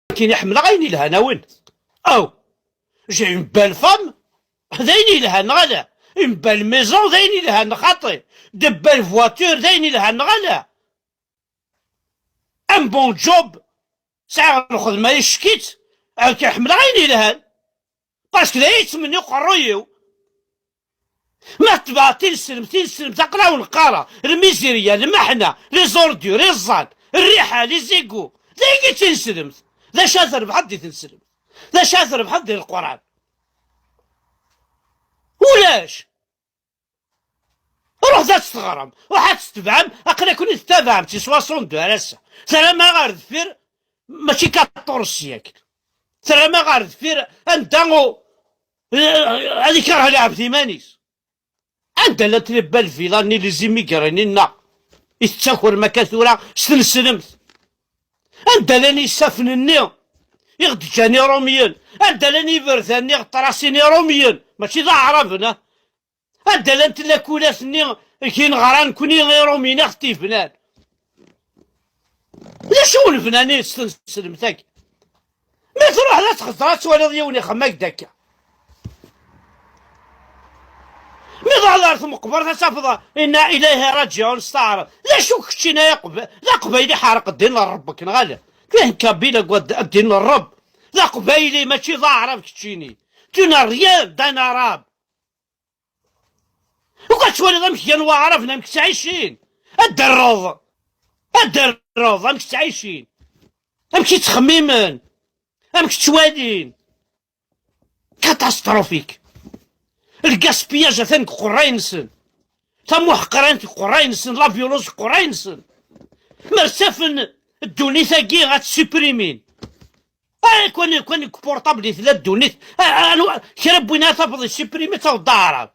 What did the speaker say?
كاين يحمل غيني لها وين او جي اون بال فام دايني لها نغلا اون بال ميزون دايني لها نخاطي دو بال فواتور دايني لها نغلا ان بون جوب ساعة الخدمة يشكيت عاد كيحمل غيني لها باسكو دا يتمني قرويو ما تبع تنسلم تقرا ونقرا الميزيريا المحنة لي زوردو لي الزان الريحة لي زيكو دايكي تنسلم ذا شاثر بحد تنسلم ذا شاثر بحد القرآن ولاش روح ذات تغرم وحد تتبعم اقرا كون تتبعمتي 62 على الساعة سلام غير دفير ماشي 14 سياكل سلام غير دفير انتو هذيك راه لعب ثمانيس انت لا تلبى الفيلاني اللي زيميكرانينا يتساكر مكاثورة سلسلمت انت لاني سافنني يغد جاني روميين انت لاني برثاني غطراسيني روميين ماشي ذا عرفنا انت لانت لا كولاسني كاين غران كوني غير روميين اختي فنان لا شو الفنانين سلمتك ما تروح لا تخطرات ولا ضيوني خماك داكا ميضا الله ثم قبر تصفض إنا إليه راجعون استعرض لا شو كشينا لا قبيلي حارق الدين لربك نغالي كاين كابيلا قد الدين للرب لا قبيلي ماشي ضاعرف كشيني تينا ريال دانا راب وقال شوالي ضمك ينوا عرفنا مكس عايشين الدروض مكس عايشين امشي تخميمن امشي تشوالين كاتاستروفيك الكاسبياج ثانك قرينسن تمو حقرانت قرينسن لا فيولونس قرينسن مرسافن الدونيت كي غاتسوبريمين كون بورطابلي ثلاث دونيت كرا بوينات تفضي سوبريمي تا الدار